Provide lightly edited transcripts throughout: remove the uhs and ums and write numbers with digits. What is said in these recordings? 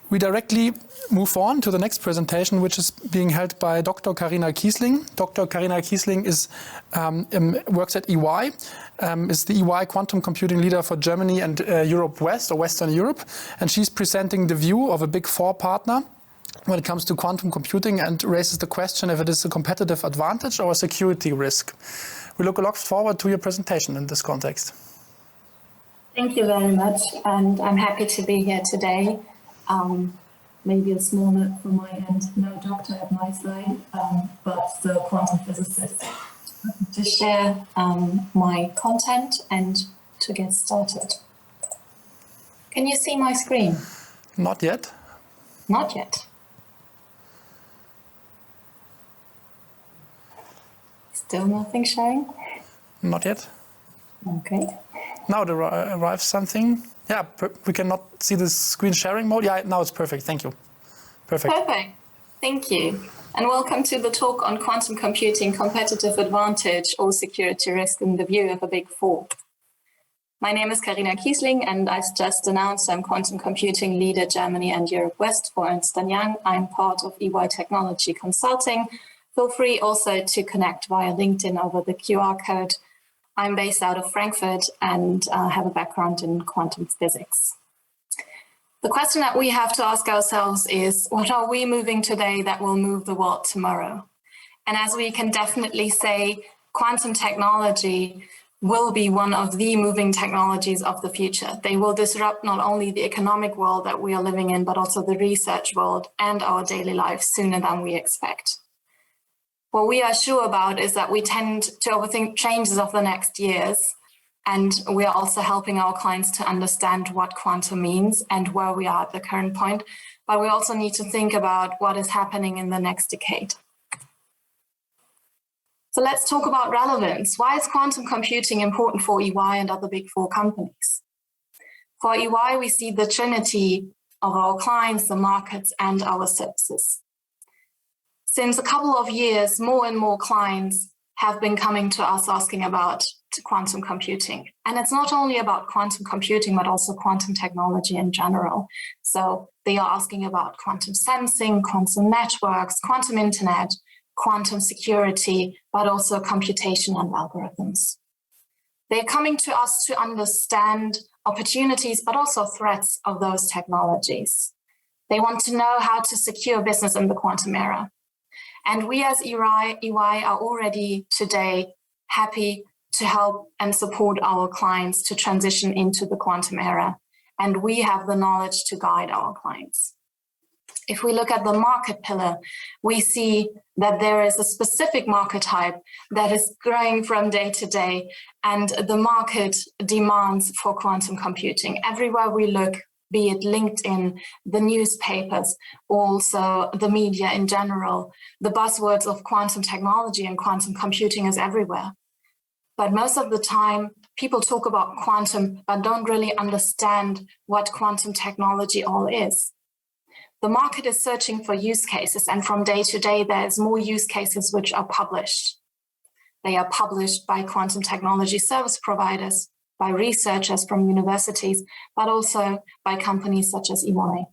We directly move on to the next presentation, which is being held by Dr. Carina Kießling. Dr. Carina Kießling works at EY, is the EY quantum computing leader for Germany and Europe West, or Western Europe. And she's presenting the view of a Big Four partner when it comes to quantum computing, and raises the question if it is a competitive advantage or a security risk. We look a lot forward to your presentation in this context. Thank you very much, and I'm happy to be here today. Maybe a small note from my end, no doctor at my side, but the quantum physicist, to share my content and to get started. Can you see my screen? Not yet. Not yet. Still nothing showing? Not yet. Okay. Now there arrives something. Yeah, we cannot see the screen sharing mode. Yeah, now it's perfect. Thank you. Perfect. Perfect. Thank you. And welcome to the talk on quantum computing competitive advantage or security risk in the view of a Big Four. My name is Carina Kießling, and as just announced, I'm quantum computing leader Germany and Europe West for Ernst & Young. I'm part of EY Technology Consulting. Feel free also to connect via LinkedIn over the QR code. I'm based out of Frankfurt and have a background in quantum physics. The question that we have to ask ourselves is, what are we moving today that will move the world tomorrow? And as we can definitely say, quantum technology will be one of the moving technologies of the future. They will disrupt not only the economic world that we are living in, but also the research world and our daily lives sooner than we expect. What we are sure about is that we tend to overthink changes of the next years, and we are also helping our clients to understand what quantum means and where we are at the current point. But we also need to think about what is happening in the next decade. So let's talk about relevance. Why is quantum computing important for EY and other Big Four companies? For EY, we see the trinity of our clients, the markets, and our services. Since a couple of years, more and more clients have been coming to us asking about quantum computing. And it's not only about quantum computing, but also quantum technology in general. So they are asking about quantum sensing, quantum networks, quantum internet, quantum security, but also computation and algorithms. They're coming to us to understand opportunities, but also threats of those technologies. They want to know how to secure business in the quantum era. And we as EY are already today happy to help and support our clients to transition into the quantum era. And we have the knowledge to guide our clients. If we look at the market pillar, we see that there is a specific market type that is growing from day to day, and the market demands for quantum computing. Everywhere we look, be it LinkedIn, the newspapers, also the media in general, the buzzwords of quantum technology and quantum computing is everywhere. But most of the time, people talk about quantum, but don't really understand what quantum technology all is. The market is searching for use cases, and from day to day, there's more use cases which are published. They are published by quantum technology service providers, by researchers from universities, but also by companies such as EY.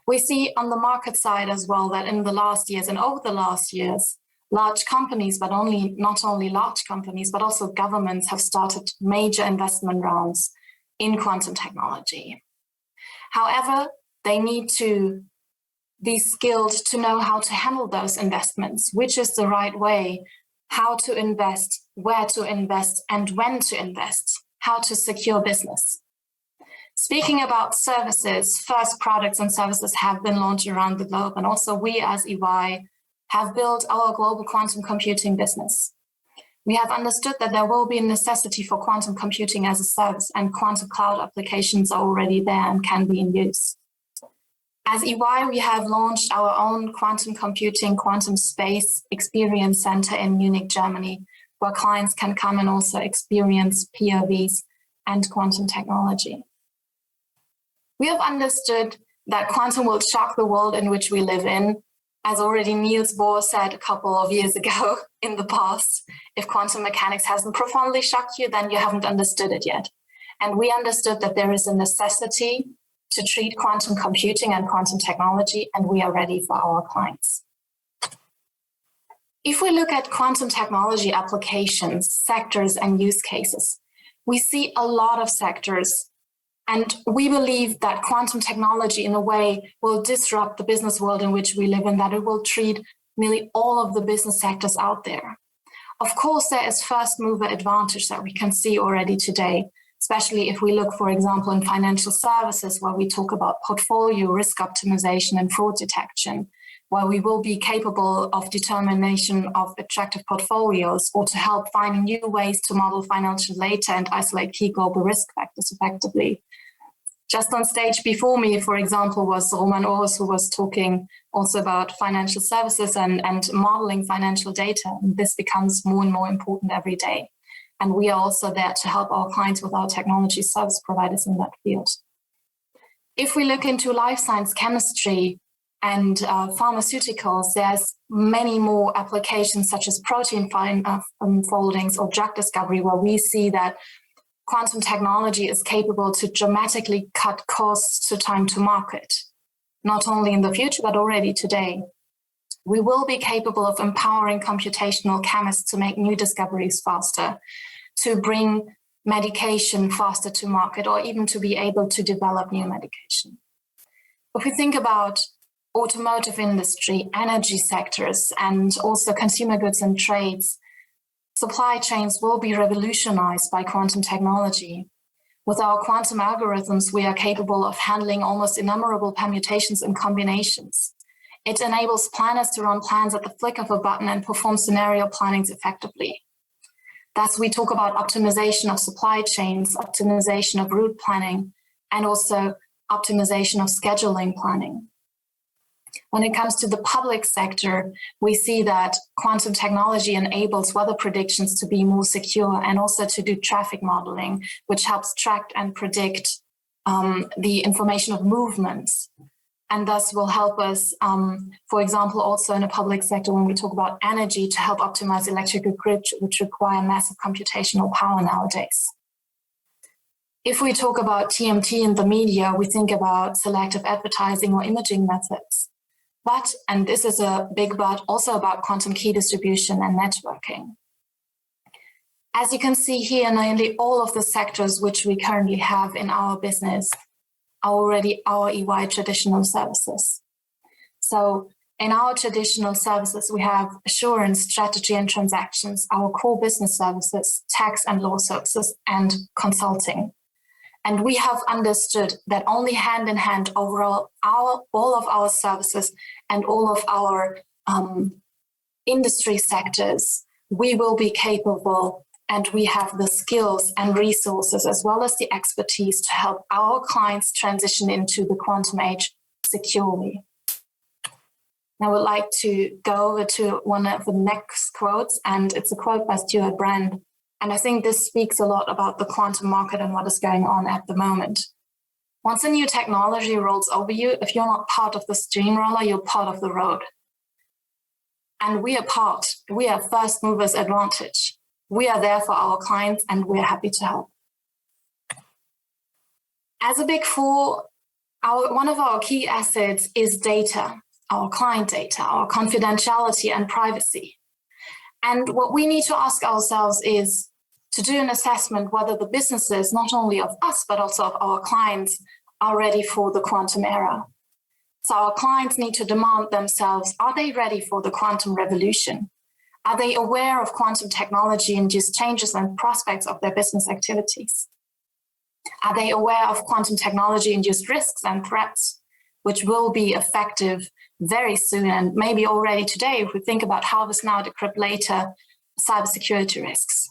We see on the market side as well that in the last years and over the last years, large companies, but not only large companies, but also governments have started major investment rounds in quantum technology. However, they need to be skilled to know how to handle those investments, which is the right way, how to invest, where to invest, and when to invest, how to secure business. Speaking about services, first products and services have been launched around the globe, and also we as EY have built our global quantum computing business. We have understood that there will be a necessity for quantum computing as a service, and quantum cloud applications are already there and can be in use. As EY, we have launched our own quantum computing, quantum space experience center in Munich, Germany, where clients can come and also experience POVs and quantum technology. We have understood that quantum will shock the world in which we live in. As already Niels Bohr said a couple of years ago in the past, if quantum mechanics hasn't profoundly shocked you, then you haven't understood it yet. And we understood that there is a necessity to treat quantum computing and quantum technology, and we are ready for our clients. If we look at quantum technology applications, sectors, and use cases, we see a lot of sectors, and we believe that quantum technology in a way will disrupt the business world in which we live in, that it will treat nearly all of the business sectors out there. Of course, there is first mover advantage that we can see already today, especially if we look, for example, in financial services, where we talk about portfolio risk optimization and fraud detection, where we will be capable of determination of attractive portfolios or to help finding new ways to model financial data and isolate key global risk factors effectively. Just on stage before me, for example, was Roman Oros, who was talking also about financial services and modeling financial data. And this becomes more and more important every day. And we are also there to help our clients with our technology service providers in that field. If we look into life science chemistry and pharmaceuticals, there's many more applications such as protein foldings or drug discovery, where we see that quantum technology is capable to dramatically cut costs to time to market, not only in the future, but already today. We will be capable of empowering computational chemists to make new discoveries faster, to bring medication faster to market, or even to be able to develop new medication. If we think about automotive industry, energy sectors, and also consumer goods and trades, supply chains will be revolutionized by quantum technology. With our quantum algorithms, we are capable of handling almost innumerable permutations and combinations. It enables planners to run plans at the flick of a button and perform scenario plannings effectively. Thus, we talk about optimization of supply chains, optimization of route planning, and also optimization of scheduling planning. When it comes to the public sector, we see that quantum technology enables weather predictions to be more secure and also to do traffic modeling, which helps track and predict the information of movements, and thus will help us, for example, also in the public sector when we talk about energy, to help optimize electrical grids, which require massive computational power nowadays. If we talk about TMT in the media, we think about selective advertising or imaging methods. But, and this is a big but, also about quantum key distribution and networking. As you can see here, nearly all of the sectors which we currently have in our business are already our EY traditional services. So in our traditional services, we have assurance, strategy and transactions, our core business services, tax and law services, and consulting. And we have understood that only hand in hand overall, all of our services and all of our industry sectors, we will be capable, and we have the skills and resources as well as the expertise to help our clients transition into the quantum age securely. I would like to go over to one of the next quotes, and it's a quote by Stuart Brand. And I think this speaks a lot about the quantum market and what is going on at the moment. Once a new technology rolls over you, if you're not part of the steamroller, you're part of the road. And we are first movers advantage. We are there for our clients and we're happy to help. As a Big Four, one of our key assets is data, our client data, our confidentiality and privacy. And what we need to ask ourselves is to do an assessment whether the businesses, not only of us, but also of our clients, are ready for the quantum era. So our clients need to demand themselves, are they ready for the quantum revolution? Are they aware of quantum technology-induced changes and prospects of their business activities? Are they aware of quantum technology-induced risks and threats, which will be effective very soon, and maybe already today if we think about harvest now, decrypt later, cybersecurity risks.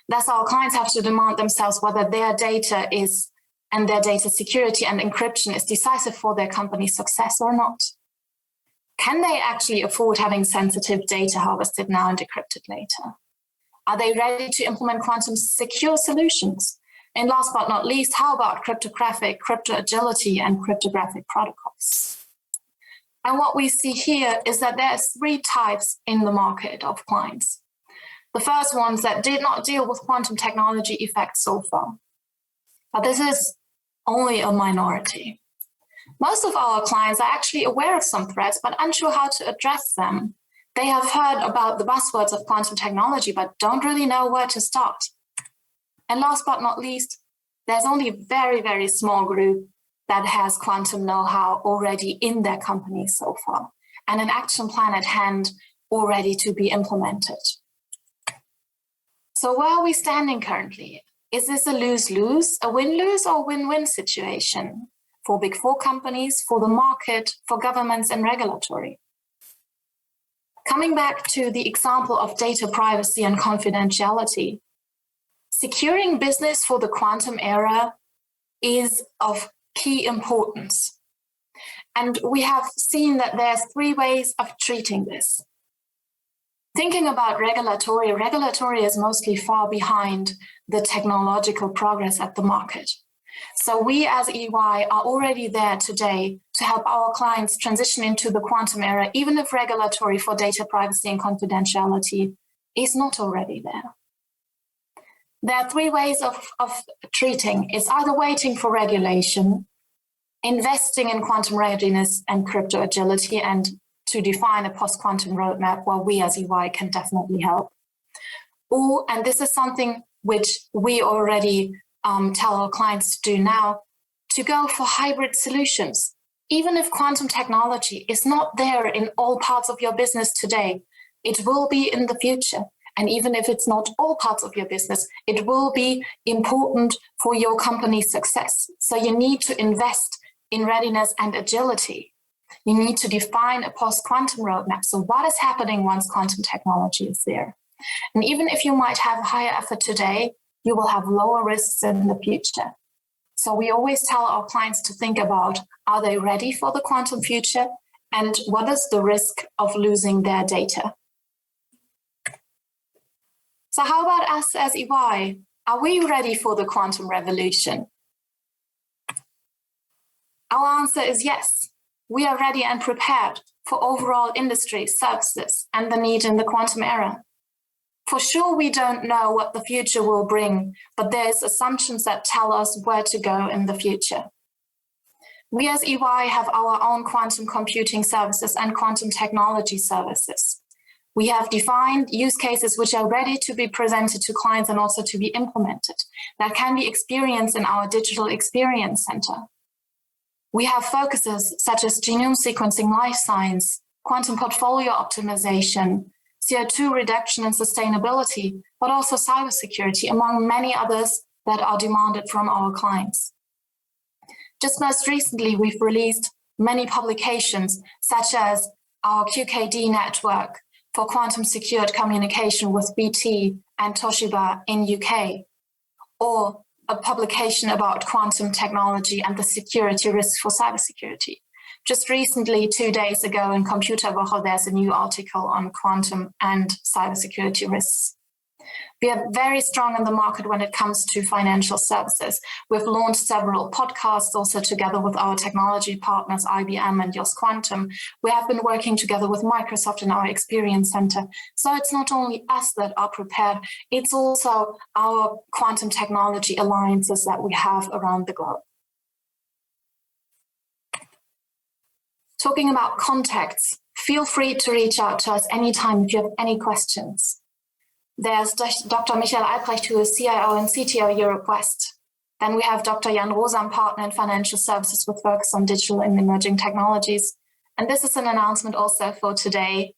Thus, our clients have to demand themselves whether their data is, and their data security and encryption is decisive for their company's success or not. Can they actually afford having sensitive data harvested now and decrypted later? Are they ready to implement quantum secure solutions? And last but not least, how about cryptographic, crypto agility, and cryptographic protocols? And what we see here is that there's three types in the market of clients. The first ones that did not deal with quantum technology effects so far. But this is only a minority. Most of our clients are actually aware of some threats, but unsure how to address them. They have heard about the buzzwords of quantum technology, but don't really know where to start. And last but not least, there's only a very, very small group that has quantum know-how already in their company so far, and an action plan at hand already to be implemented. So where are we standing currently? Is this a lose-lose, a win-lose, or win-win situation for Big Four companies, for the market, for governments and regulatory? Coming back to the example of data privacy and confidentiality, securing business for the quantum era is of key importance. And we have seen that there's 3 ways of treating this. Thinking about regulatory is mostly far behind the technological progress at the market. So we as EY are already there today to help our clients transition into the quantum era, even if regulatory for data privacy and confidentiality is not already there. There are 3 ways of treating. It's either waiting for regulation, investing in quantum readiness and crypto agility, and to define a post-quantum roadmap where we as EY can definitely help. Or, and this is something which we already tell our clients to do now, to go for hybrid solutions. Even if quantum technology is not there in all parts of your business today, it will be in the future. And even if it's not all parts of your business, it will be important for your company's success. So you need to invest in readiness and agility. You need to define a post-quantum roadmap. So what is happening once quantum technology is there? And even if you might have higher effort today, you will have lower risks in the future. So we always tell our clients to think about, are they ready for the quantum future? And what is the risk of losing their data? So how about us as EY? Are we ready for the quantum revolution? Our answer is yes. We are ready and prepared for overall industry, services, and the need in the quantum era. For sure, we don't know what the future will bring, but there's assumptions that tell us where to go in the future. We as EY have our own quantum computing services and quantum technology services. We have defined use cases which are ready to be presented to clients and also to be implemented, that can be experienced in our digital experience center. We have focuses such as genome sequencing, life science, quantum portfolio optimization, CO2 reduction and sustainability, but also cybersecurity, among many others that are demanded from our clients. Just most recently, we've released many publications, such as our QKD network for quantum secured communication with BT and Toshiba in UK, or a publication about quantum technology and the security risks for cybersecurity. Just recently, 2 days ago in Computerwoche, there's a new article on quantum and cybersecurity risks. We are very strong in the market when it comes to financial services. We've launched several podcasts also together with our technology partners, IBM and Yost Quantum. We have been working together with Microsoft in our experience center. So it's not only us that are prepared, it's also our quantum technology alliances that we have around the globe. Talking about contacts, feel free to reach out to us anytime if you have any questions. There's Dr. Michael Albrecht, who is CIO and CTO Europe West. Then we have Dr. Jan Rosam, partner in financial services with focus on digital and emerging technologies. And this is an announcement also for today.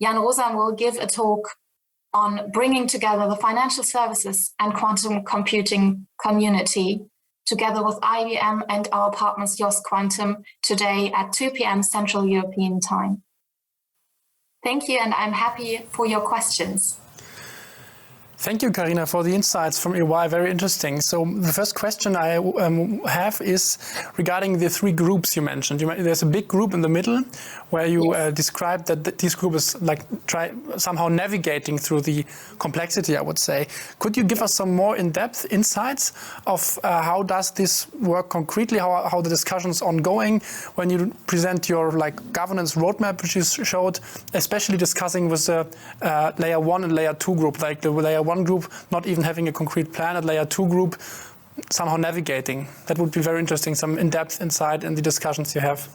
Jan Rosam will give a talk on bringing together the financial services and quantum computing community together with IBM and our partners Yost Quantum today at 2 p.m. Central European Time. Thank you, and I'm happy for your questions. Thank you, Carina, for the insights from EY. Very interesting. So the first question I have is regarding the 3 groups you mentioned. There's a big group in the middle where you described that this group is like somehow navigating through the complexity, I would say. Could you give us some more in-depth insights of how does this work concretely, how the discussion's ongoing when you present your governance roadmap, which you showed, especially discussing with the layer 1 and layer 2 group, like the layer 1 group not even having a concrete plan, at layer 2 group somehow navigating? That would be very interesting, some in-depth insight in the discussions you have.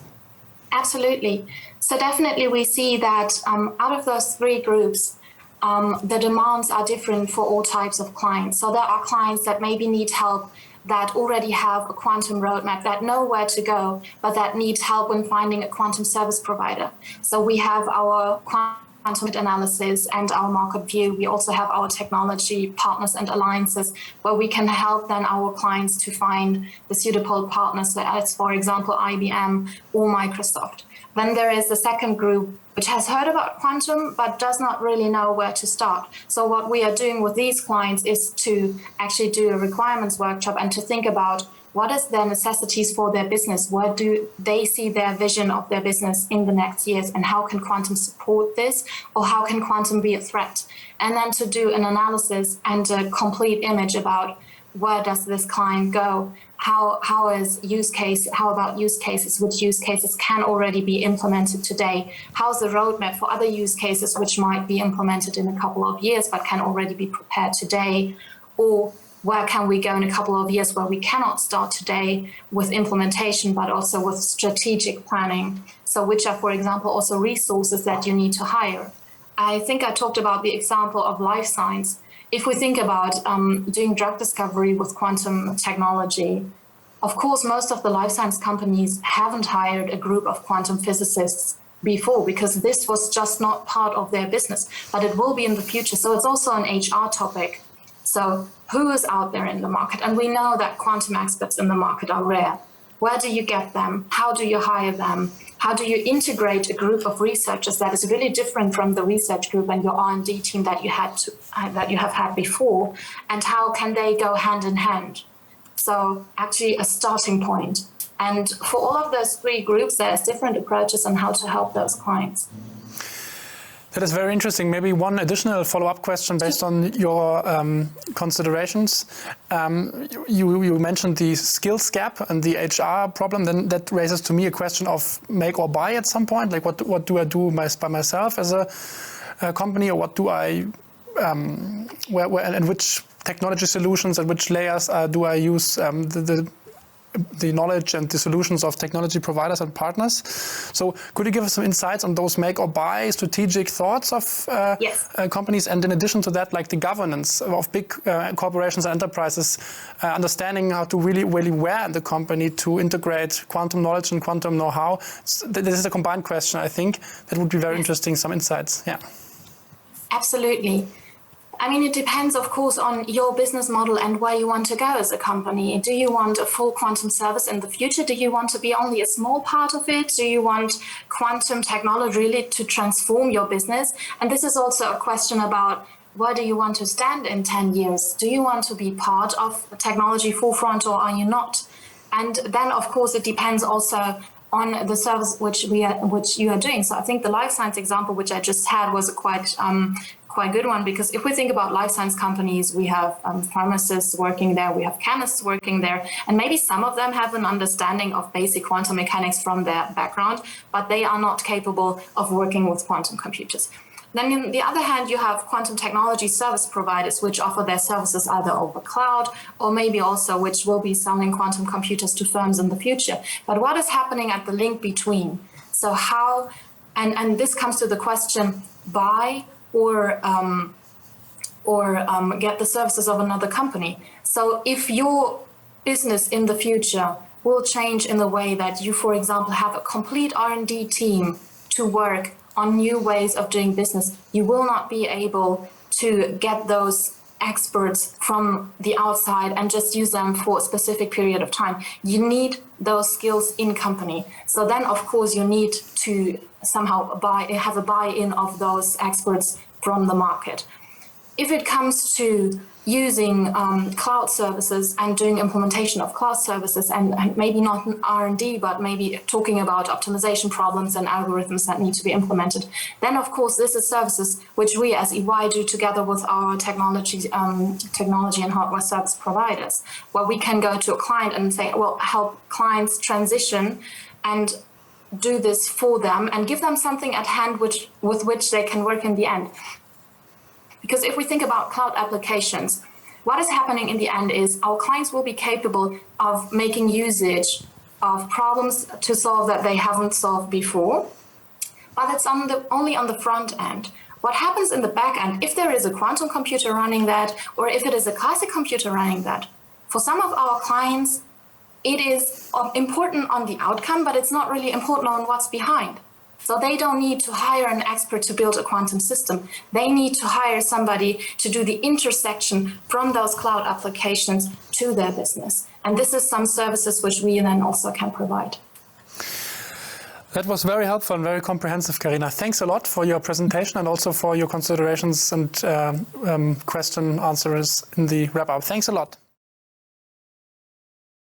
Absolutely. So definitely we see that out of those three groups, the demands are different for all types of clients. So there are clients that maybe need help, that already have a quantum roadmap, that know where to go, but that need help when finding a quantum service provider. So we have our quantum analysis and our market view. We also have our technology partners and alliances where we can help then our clients to find the suitable partners, as for example, IBM or Microsoft. Then there is the second group which has heard about quantum but does not really know where to start. So what we are doing with these clients is to actually do a requirements workshop and to think about what is their necessities for their business, where do they see their vision of their business in the next years, and how can quantum support this, or how can quantum be a threat? And then to do an analysis and a complete image about where does this client go? How about use cases? Which use cases can already be implemented today? How's the roadmap for other use cases which might be implemented in a couple of years but can already be prepared today? Or where can we go in a couple of years where we cannot start today with implementation but also with strategic planning? So which are, for example, also resources that you need to hire? I think I talked about the example of life science. If we think about doing drug discovery with quantum technology, of course, most of the life science companies haven't hired a group of quantum physicists before because this was just not part of their business, but it will be in the future. So it's also an HR topic. So who is out there in the market? And we know that quantum experts in the market are rare. Where do you get them? How do you hire them? How do you integrate a group of researchers that is really different from the research group and your R&D team that you have had before? And how can they go hand in hand? So actually a starting point. And for all of those three groups, there's different approaches on how to help those clients. That is very interesting. Maybe one additional follow-up question based on your considerations. You mentioned the skills gap and the HR problem. Then that raises to me a question of make or buy at some point. Like what do I do by myself as a company, or what do I, and which technology solutions and which layers do I use the knowledge and the solutions of technology providers and partners. So could you give us some insights on those make or buy strategic thoughts of Yes. Companies? And in addition to that, like the governance of big corporations and enterprises, understanding how to really wear in the company to integrate quantum knowledge and quantum know-how. This is a combined question, I think. That would be very interesting, some insights. Yeah. Absolutely. I mean, it depends, of course, on your business model and where you want to go as a company. Do you want a full quantum service in the future? Do you want to be only a small part of it? Do you want quantum technology really to transform your business? And this is also a question about where do you want to stand in 10 years? Do you want to be part of the technology forefront, or are you not? And then, of course, it depends also on the service which you are doing. So I think the life science example, which I just had, was a quite good one, because if we think about life science companies, we have pharmacists working there, we have chemists working there, and maybe some of them have an understanding of basic quantum mechanics from their background, but they are not capable of working with quantum computers. Then on the other hand, you have quantum technology service providers, which offer their services either over cloud or maybe also which will be selling quantum computers to firms in the future. But what is happening at the link between? So how, and this comes to the question, buy or get the services of another company. So if your business in the future will change in the way that you, for example, have a complete R&D team to work on new ways of doing business, you will not be able to get those experts from the outside and just use them for a specific period of time. You need those skills in company. So then, of course, you need to somehow have a buy-in of those experts from the market. If it comes to using cloud services and doing implementation of cloud services, and maybe not R&D, but maybe talking about optimization problems and algorithms that need to be implemented, then of course this is services which we as EY do together with our technology and hardware service providers, where we can go to a client and say, well, help clients transition and do this for them and give them something at hand with which they can work in the end. Because if we think about cloud applications, what is happening in the end is our clients will be capable of making usage of problems to solve that they haven't solved before, but it's only on the front end. What happens in the back end, if there is a quantum computer running that, or if it is a classic computer running that, for some of our clients, it is important on the outcome, but it's not really important on what's behind. So they don't need to hire an expert to build a quantum system. They need to hire somebody to do the intersection from those cloud applications to their business. And this is some services which we then also can provide. That was very helpful and very comprehensive, Carina. Thanks a lot for your presentation and also for your considerations and question answers in the wrap-up. Thanks a lot.